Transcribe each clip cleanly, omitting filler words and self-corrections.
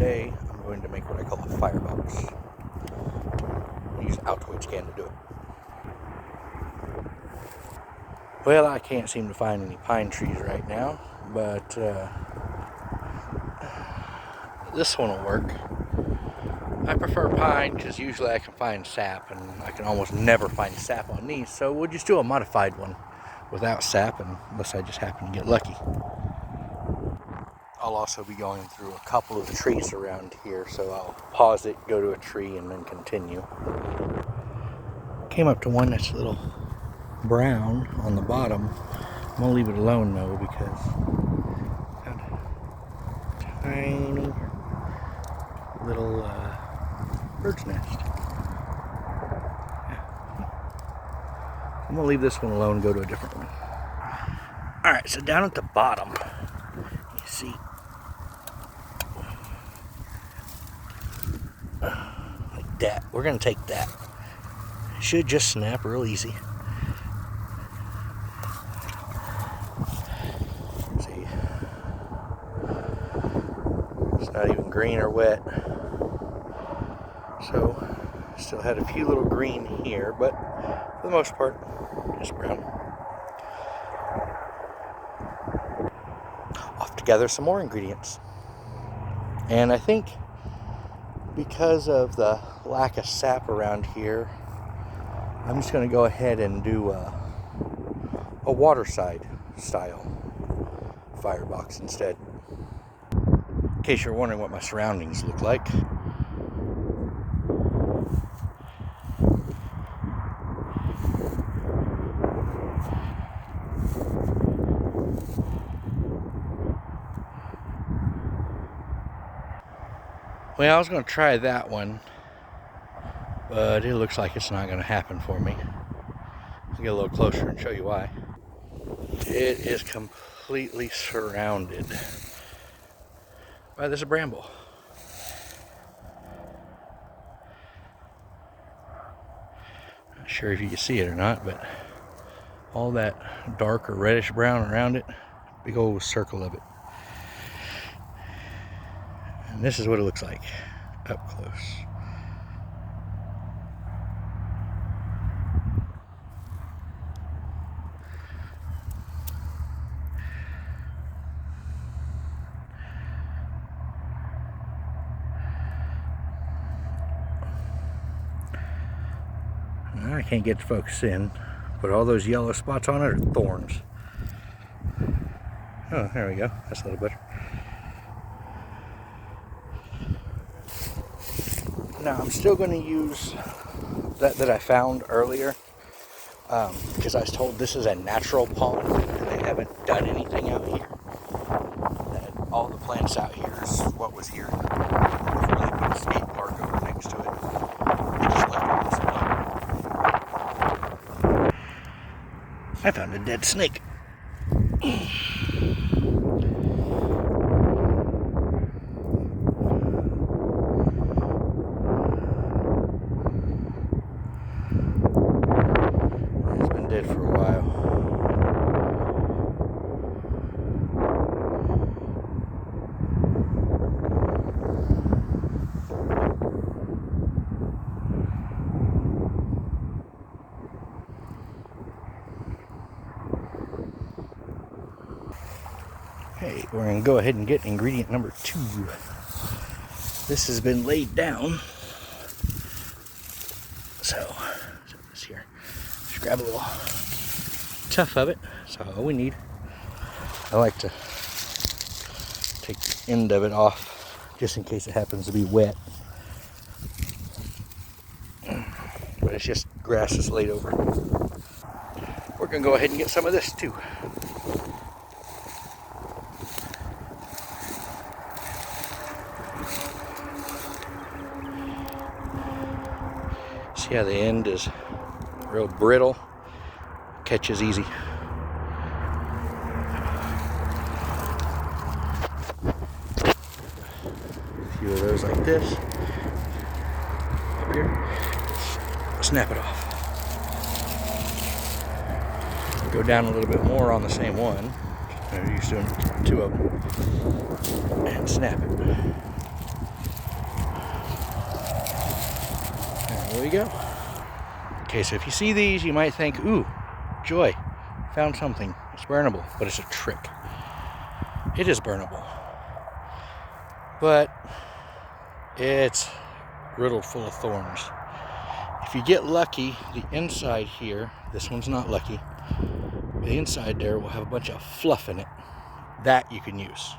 today I'm going to make what I call a firebox. I use Altoids can to do it. Well, I can't seem to find any pine trees right now, but this one will work. I prefer pine because usually I can find sap, and I can almost never find sap on these, so we'll just do a modified one without sap, unless I just happen to get lucky. I'll also be going through a couple of the trees around here, so I'll pause it, go to a tree, and then continue. Came up to one that's a little brown on the bottom. I'm gonna leave it alone though, because got a tiny little bird's nest. Yeah. I'm gonna leave this one alone and go to a different one. Alright, so down at the bottom, you see like that. We're gonna take that. It should just snap real easy. See, it's not even green or wet. So, still had a few little green here, but for the most part, just brown. Off to gather some more ingredients. And I think because of the lack of sap around here, I'm just going to go ahead and do a waterside style firebox instead. In case you're wondering what my surroundings look like. Well, I was going to try that one, but it looks like it's not going to happen for me. I'll get a little closer and show you why. It is completely surrounded by this bramble. Not sure if you can see it or not, but all that dark or reddish brown around it, big old circle of it. And this is what it looks like up close. I can't get the focus in, but all those yellow spots on it are thorns. Oh, there we go. That's a little better. Now I'm still going to use that I found earlier, because I was told this is a natural pond and they haven't done anything out here. That all the plants out here is what was here before they put a skate park over next to it. They just left it this alone. I found a dead snake. Dead for a while. Okay, we're going to go ahead and get ingredient number 2. This has been laid down. So this here. Just grab a little tuff of it. That's all we need. I like to take the end of it off just in case it happens to be wet. But it's just grass that's laid over. We're going to go ahead and get some of this too. See how the end is real brittle, catches easy. A few of those like this. Up here. Snap it off. Go down a little bit more on the same one. I'm used to doing 2 of them. And snap it. there we go. Okay, so if you see these, you might think, ooh, joy, found something. It's burnable, but it's a trick. It is burnable, but it's riddled full of thorns. If you get lucky, the inside here, this one's not lucky, the inside there will have a bunch of fluff in it. That you can use.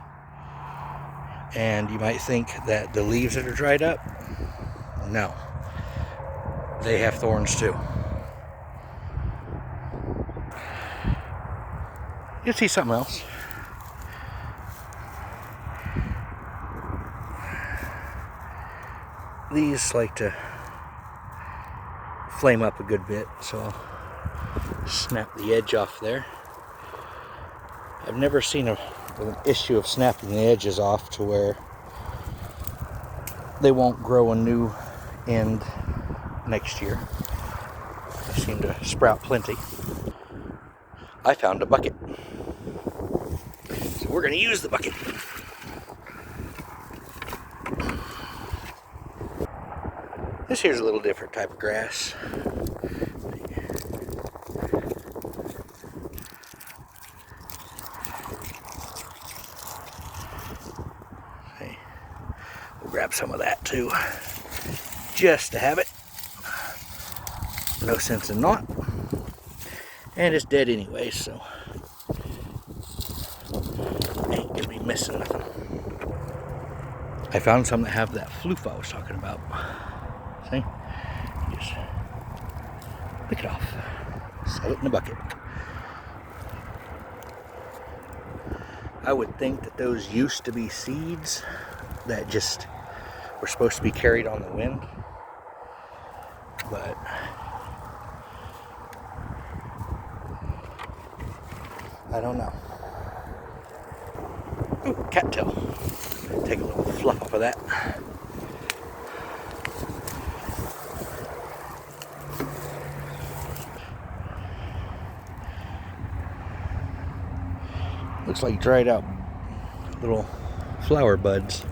And you might think that the leaves that are dried up, no. They have thorns too. You'll see something else. These like to flame up a good bit, so I'll snap the edge off there. I've never seen an issue of snapping the edges off to where they won't grow a new end next year. They seem to sprout plenty. I found a bucket, so we're going to use the bucket. This here's a little different type of grass. Hey, we'll grab some of that too, just to have it. No sense in not. And it's dead anyway, so ain't gonna be missing nothing. I found some that have that floof I was talking about. See? Just pick it off. Set it in the bucket. I would think that those used to be seeds that just were supposed to be carried on the wind. But I don't know. Ooh, cattail. Take a little fluff off of that. Looks like dried out little flower buds.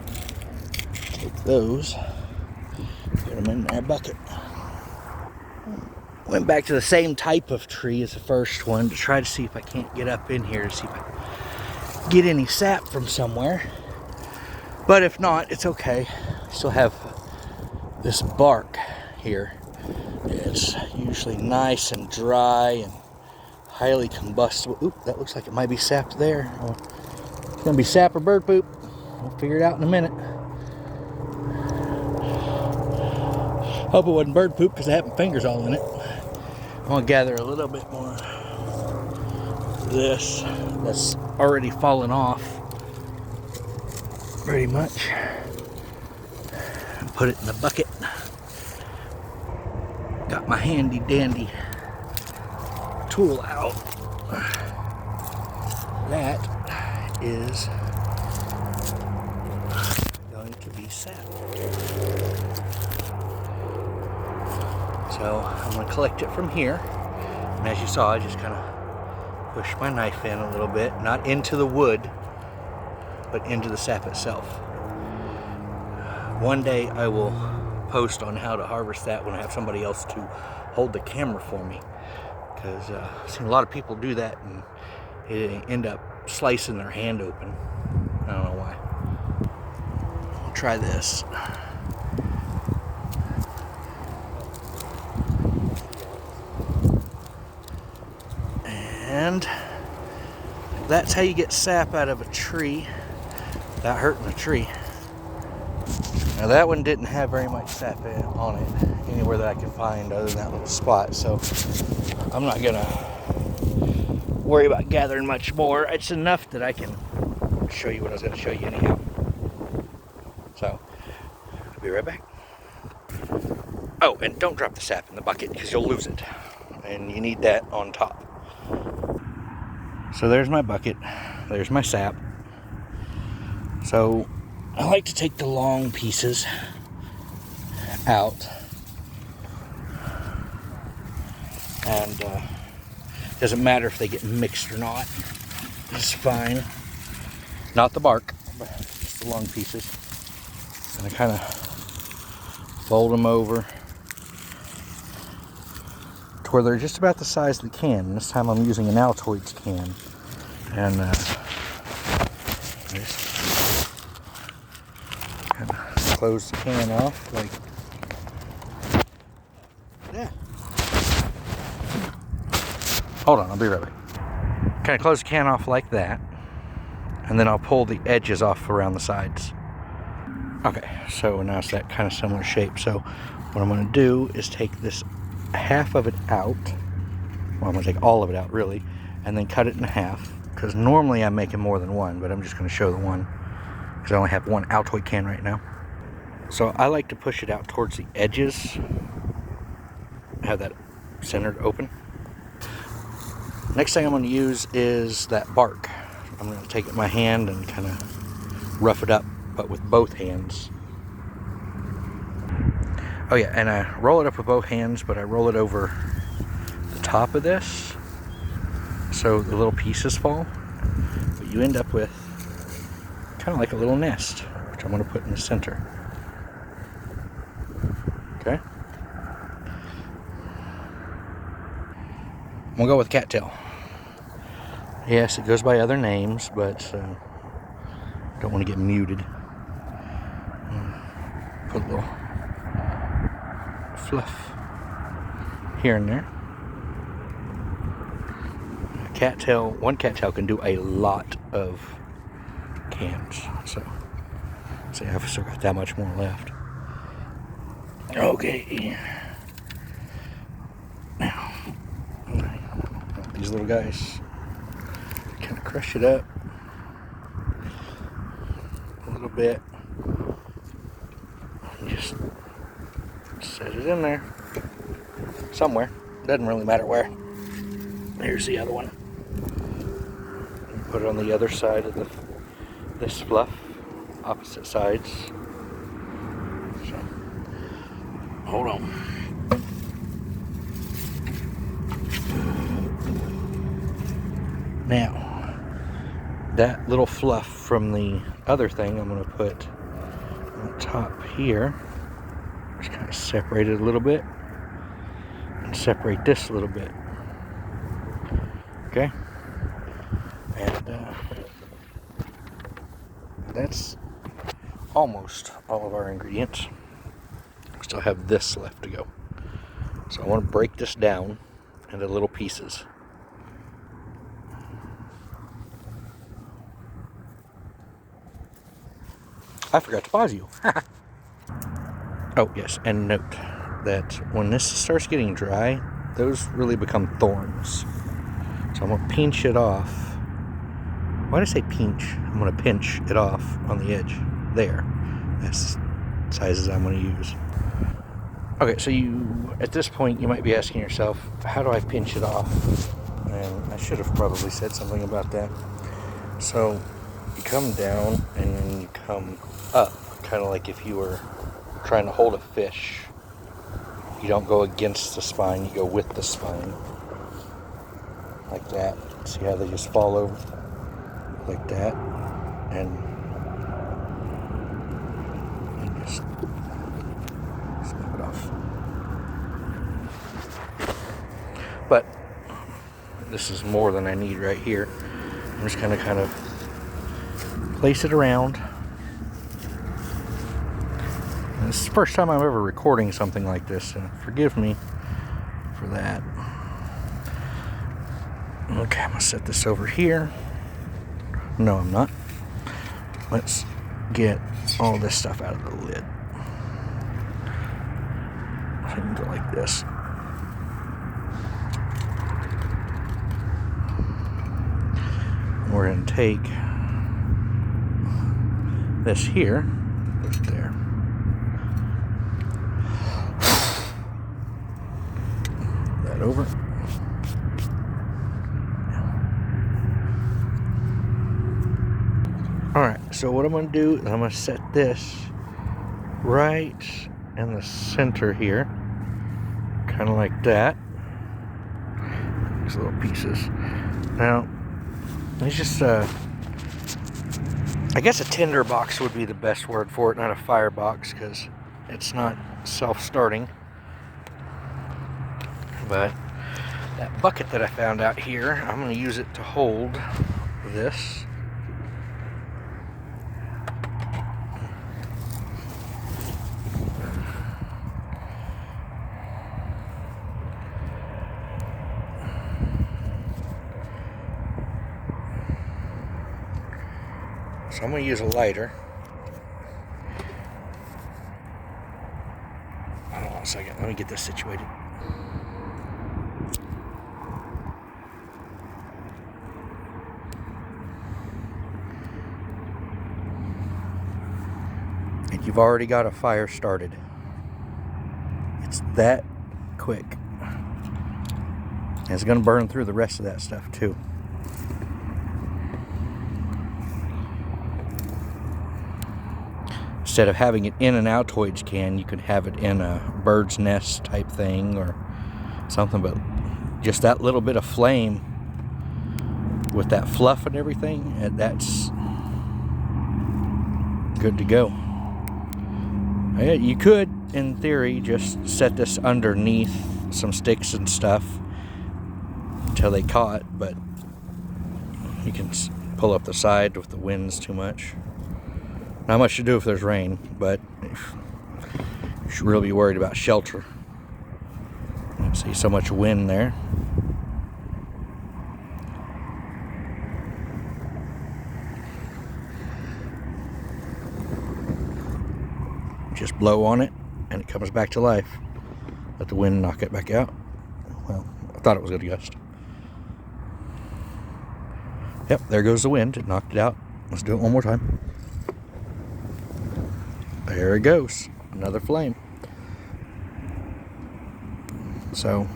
Take those, put them in our bucket. Went back to the same type of tree as the first one to try to see if I can't get up in here to see if I get any sap from somewhere. But if not, it's okay. I still have this bark here. It's usually nice and dry and highly combustible. Oop, that looks like it might be sap there. It's gonna be sap or bird poop. We'll figure it out in a minute. Hope it wasn't bird poop because I have my fingers all in it. I'm gonna gather a little bit more of this that's already fallen off pretty much, and put it in the bucket. Got my handy dandy tool out. That is going to be sap. So I'm going to collect it from here. And as you saw, I just kind of pushed my knife in a little bit, not into the wood, but into the sap itself. One day I will post on how to harvest that when I have somebody else to hold the camera for me. Because I've seen a lot of people do that and they end up slicing their hand open. I don't know why. I'll try this. And that's how you get sap out of a tree without hurting the tree. Now that one didn't have very much sap on it, anywhere that I could find other than that little spot, so I'm not gonna worry about gathering much more. It's enough that I can show you what I was gonna show you anyhow. So, I'll be right back. Oh, and don't drop the sap in the bucket because you'll lose it. And you need that on top. So there's my bucket, there's my sap. So I like to take the long pieces out, and doesn't matter if they get mixed or not, it's fine. Not the bark, but just the long pieces. And I kind of fold them over to where they're just about the size of the can. This time I'm using an Altoids can. And just kind of close the can off like that. Hold on, I'll be right back. Kind of close the can off like that. And then I'll pull the edges off around the sides. Okay, so now it's that kind of similar shape. So what I'm going to do is take this half of it out. Well, I'm going to take all of it out, really. And then cut it in half. Because normally I'm making more than one, but I'm just going to show the one. Because I only have one Altoid can right now. So I like to push it out towards the edges. Have that centered open. Next thing I'm going to use is that bark. I'm going to take it in my hand and kind of rough it up, but with both hands. Oh yeah, and I roll it up with both hands, but I roll it over the top of this so the little pieces fall. But you end up with kind of like a little nest, which I'm going to put in the center. Okay? I'm going to go with cattail. Yes, it goes by other names, but don't want to get muted. Put a little fluff here and there. Cattail, one cattail can do a lot of cans. So, see, I've still got that much more left. Okay. Now, these little guys. Kind of crush it up a little bit and just set it in there somewhere. Doesn't really matter where. Here's the other one. And put it on the other side of this fluff, opposite sides. So, hold on. Now, that little fluff from the other thing I'm going to put on top here. Just kind of separate it a little bit. And separate this a little bit. Okay? And that's almost all of our ingredients. We still have this left to go. So I want to break this down into little pieces. I forgot to pause you. Oh, yes, and note that when this starts getting dry, those really become thorns. So I'm going to pinch it off. Why did I say pinch? I'm going to pinch it off on the edge. There. That's the sizes I'm going to use. Okay, so at this point, you might be asking yourself, how do I pinch it off? And I should have probably said something about that. So you come down and then you come up, kind of like if you were trying to hold a fish. You don't go against the spine, you go with the spine. Like that. See how they just fall over? Like that. And just snap it off. But this is more than I need right here. I'm just gonna kind of place it around. And this is the first time I'm ever recording something like this, so forgive me for that. Okay, I'm gonna set this over here. No, I'm not. Let's get all this stuff out of the lid. I can go like this. And we're gonna take this here, put it there. That over. Alright, so what I'm going to do is I'm going to set this right in the center here. Kind of like that. These little pieces. Now, it's just I guess a Tinder Box would be the best word for it, not a firebox, because it's not self-starting. But That bucket that I found out here, I'm going to use it to hold this. So I'm going to use a lighter. Hold on a second, let me get this situated. And you've already got a fire started. It's that quick. And it's going to burn through the rest of that stuff too. Instead of having it in an Altoids can, you could have it in a bird's nest type thing or something, but just that little bit of flame with that fluff and everything, that's good to go. You could, in theory, just set this underneath some sticks and stuff until they caught, but you can pull up the side if the wind's too much. Not much to do if there's rain, but you should really be worried about shelter. You see so much wind there. Just blow on it and it comes back to life. Let the wind knock it back out. Well, I thought it was going to gust. Yep, there goes the wind. It knocked it out. Let's do it one more time. There it goes. Another flame. So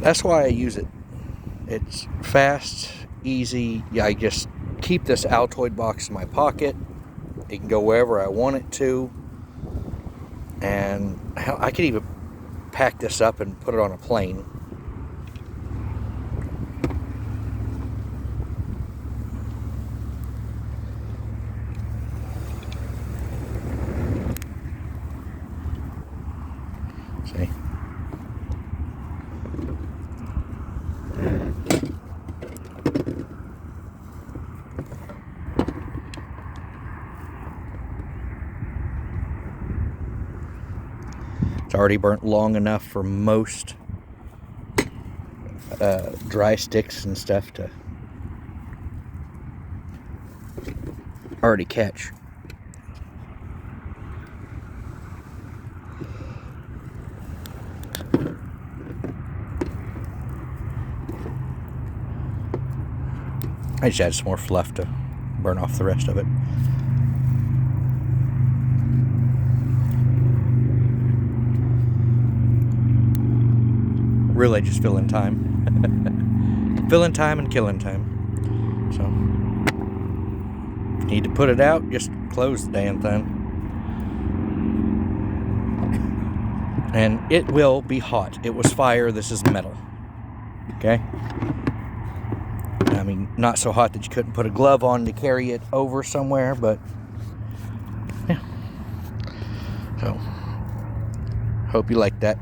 that's why I use it. It's fast, easy. Yeah, I just keep this Altoid box in my pocket. It can go wherever I want it to. And hell, I could even pack this up and put it on a plane. See? It's already burnt long enough for most dry sticks and stuff to already catch. I just add some more fluff to burn off the rest of it. Really just filling time. Filling time and killing time. So, need to put it out, just close the damn thing. And it will be hot. It was fire, this is metal. Okay? I mean, not so hot that you couldn't put a glove on to carry it over somewhere, but yeah. So, hope you like that.